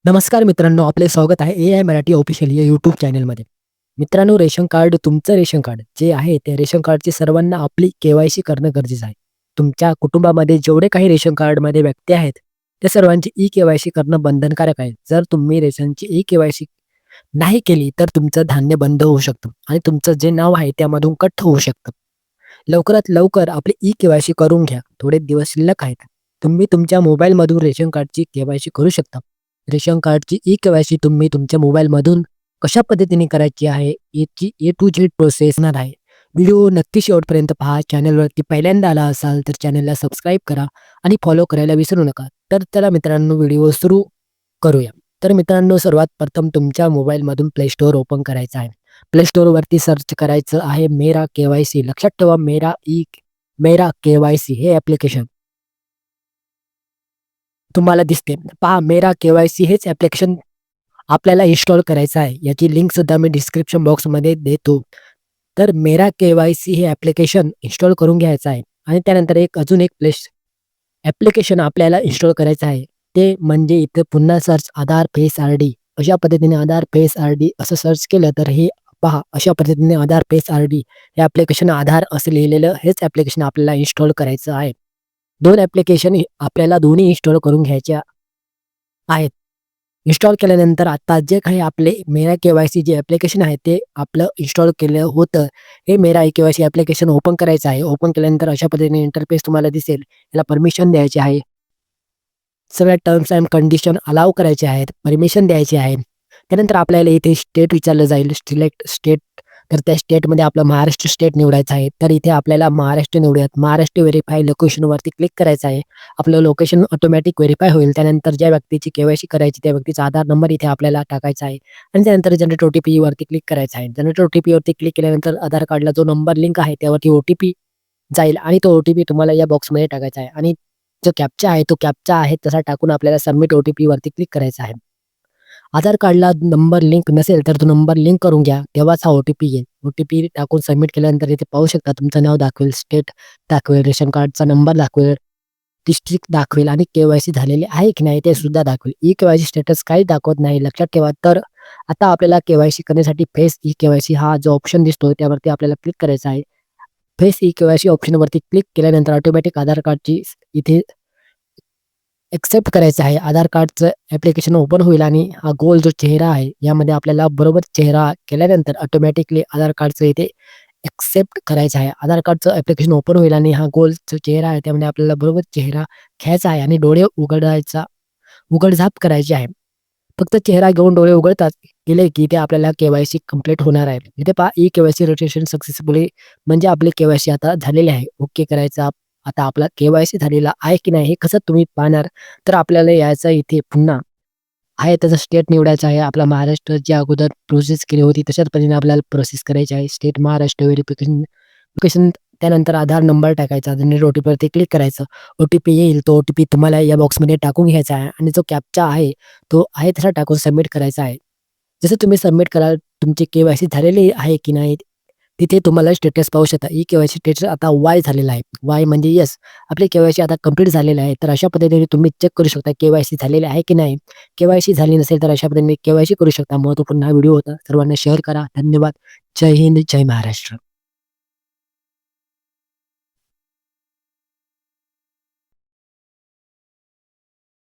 नमस्कार मित्रांनो, आपले स्वागत आहे ए आय मराठी ऑफिशियल या यूट्यूब चॅनलमध्ये. मित्रांनो, रेशन कार्ड तुमचं रेशन कार्ड जे आहे, त्या रेशन कार्डची सर्वांना आपली के-वाय-सी करणं गरजेचं आहे. तुमच्या कुटुंबामध्ये जेवढे काही रेशन कार्डमध्ये व्यक्ती आहेत, त्या सर्वांची ई-के-वाय-सी करणं बंधनकारक आहे. जर तुम्ही रेशनची ई-के-वाय-सी नाही केली, तर तुमचं धान्य बंद होऊ शकतं आणि तुमचं जे नाव आहे त्यामधून कट होऊ शकतं. लवकरात लवकर आपली ई-के-वाय-सी करून घ्या. थोडे दिवस शिल्लक आहेत. तुम्ही तुमच्या मोबाईलमधून रेशन कार्डची के-वाय-सी करू शकता. रेशन कार्डची ई-के-वाय-सी तुम्ही तुमच्या मोबाईलमधून कशा पद्धतीने करायची आहे, याची ए टू झेड प्रोसेस असणार आहे. व्हिडिओ नक्की शेवटपर्यंत पहा. चॅनलवरती पहिल्यांदा आला असाल तर चॅनलला सबस्क्राईब करा आणि फॉलो करायला विसरू नका. तर चला मित्रांनो, व्हिडिओ सुरू करूया. तर मित्रांनो, सर्वात प्रथम तुमच्या मोबाईलमधून प्ले स्टोअर ओपन करायचं आहे. प्ले स्टोअरवरती सर्च करायचं आहे मेरा के-वाय-सी. लक्षात ठेवा, मेरा के-वाय-सी हे ॲप्लिकेशन तुम्हाला दिसते. पहा, मेरा के-वाय-सी हेच ॲप्लिकेशन आपल्याला इन्स्टॉल करायचं आहे. याची लिंकसुद्धा मी डिस्क्रिप्शन बॉक्समध्ये देतो. तर मेरा के-वाय-सी हे ॲप्लिकेशन इन्स्टॉल करून घ्यायचं आहे आणि त्यानंतर अजून एक ॲप्लिकेशन आपल्याला इन्स्टॉल करायचं आहे. ते म्हणजे इथं पुन्हा सर्च आधार फेस आयडी. अशा पद्धतीने आधार फेस आयडी असं सर्च केलं तर हे पहा, अशा पद्धतीने आधार फेस आयडी हे ॲप्लिकेशन आधार असं लिहिलेलं हेच ॲप्लिकेशन आपल्याला इन्स्टॉल करायचं आहे. 2 ॲप्लिकेशन आपल्याला दोन्ही इन्स्टॉल करून घ्यायच्या आहेत. इन्स्टॉल केल्यानंतर आता जे काही आपले मेरा के-वाय-सी जे ॲप्लिकेशन आहे ते आपलं इन्स्टॉल केलं होतं. हे मेरा के-वाय-सी ॲप्लिकेशन ओपन करायचं आहे. ओपन केल्यानंतर अशा पद्धतीने इंटरफेस तुम्हाला दिसेल. याला परमिशन द्यायची आहे. सगळ्या टर्म्स अँड कंडिशन अलाऊ करायचे आहेत. परमिशन द्यायची आहे. त्यानंतर आपल्याला इथे स्टेट विचारलं जाईल. Select state. तर त्या स्टेटमध्ये आपलं महाराष्ट्र स्टेट निवडायचं आहे. तर इथे आपल्याला महाराष्ट्र निवडूयात. महाराष्ट्र व्हेरिफाय लोकेशनवरती क्लिक करायचं आहे. आपलं लोकेशन ऑटोमॅटिक व्हेरिफाय होईल. त्यानंतर ज्या व्यक्तीची के-वाय-सी करायची त्या व्यक्तीचा आधार नंबर इथे आपल्याला टाकायचा आहे आणि त्यानंतर जनरेट ओ-टी-पी वरती क्लिक करायचं आहे. जनरेट ओ-टी-पीवरती क्लिक केल्यानंतर आधार कार्डला जो नंबर लिंक आहे त्यावरती ओ-टी-पी जाईल आणि तो ओ-टी-पी तुम्हाला या बॉक्समध्ये टाकायचा आहे आणि जो कॅप्चा आहे तो कॅप्चा आहे तसा टाकून आपल्याला सबमिट ओ-टी-पी वरती क्लिक करायचं आहे. आधार कार्डला नंबर लिंक नसेल तर तो नंबर लिंक करून घ्या. तेव्हाच हा ओ-टी-पी येईल. ओ-टी-पी टाकून सबमिट केल्यानंतर इथे पाहू शकता तुमचं नाव दाखवेल, स्टेट दाखवेल, रेशन कार्डचा नंबर दाखवेल, डिस्ट्रिक्ट दाखवेल आणि के-वाय-सी झालेली आहे की नाही ते सुद्धा दाखवेल. ई-के-वाय-सी स्टेटस काहीच दाखवत नाही, लक्षात ठेवा. तर आता आपल्याला के-वाय-सी करण्यासाठी फेस ई-के-वाय-सी हा जो ऑप्शन दिसतोय त्यावरती आपल्याला क्लिक करायचा आहे. फेस ई-के-वाय-सी ऑप्शनवरती क्लिक केल्यानंतर ऑटोमॅटिक आधार कार्डची इथे एक्सेप्ट करायचं आहे. आधार कार्डचं ॲप्लिकेशन ओपन होईल आणि हा गोल जो चेहरा आहे, यामध्ये आपल्याला बरोबर चेहरा केल्यानंतर ऑटोमॅटिकली आधार कार्डचं इथे एक्सेप्ट करायचं आहे. आधार कार्डचं ॲप्लिकेशन ओपन होईल आणि हा गोल जो चेहरा आहे, त्यामध्ये आपल्याला बरोबर चेहरा घ्यायचा आहे आणि डोळे उघडझाप करायची आहे. फक्त चेहरा घेऊन डोळे उघडतात गेले, की इथे आपल्याला के-वाय-सी कंप्लीट होणार आहे. इथे पहा, ई-के-वाय-सी रजिस्ट्रेशन सक्सेसफुली म्हणजे आपली के-वाय-सी आता झालेली आहे. ओके करायचं. आता आपला के-वाय-सी झालेला आहे की नाही हे कसं तुम्ही पाहणार? तर आपल्याला यायचं इथे पुन्हा आहे त्याचं स्टेट निवडायचं आहे. आपला महाराष्ट्र जी अगोदर प्रोसेस केली होती तशाच पद्धतीने आपल्याला प्रोसेस करायची आहे. स्टेट महाराष्ट्र व्हेरिफिकेशन लोकेशन त्यानंतर आधार नंबर टाकायचा. जनरेट ओ-टी-पीवरती क्लिक करायचं. ओ-टी-पी येईल. तो ओ-टी-पी तुम्हाला या बॉक्समध्ये टाकून घ्यायचा आहे आणि जो कॅप्चा आहे, तो आहे तसा टाकून सबमिट करायचा आहे. जसं तुम्ही सबमिट कराल, तुमची के-वाय-सी झालेली आहे की नाही, तिथे तुम्हाला स्टेटस पाहू शकता. ई-के-वाय-सी स्टेटस आता वाय झालेला आहे. वाय म्हणजे येस, आपली के-वाय-सी आता कंप्लीट झालेली आहे. तर अशा पद्धतीने तुम्ही चेक करू शकता के-वाय-सी झालेली आहे की नाही. के-वाय-सी झाली नसेल तर अशा पद्धतीने के-वाय-सी करू शकता. महत्त्वपूर्ण हा व्हिडिओ होता. सर्वांना शेअर करा. धन्यवाद. जय हिंद, जय महाराष्ट्र.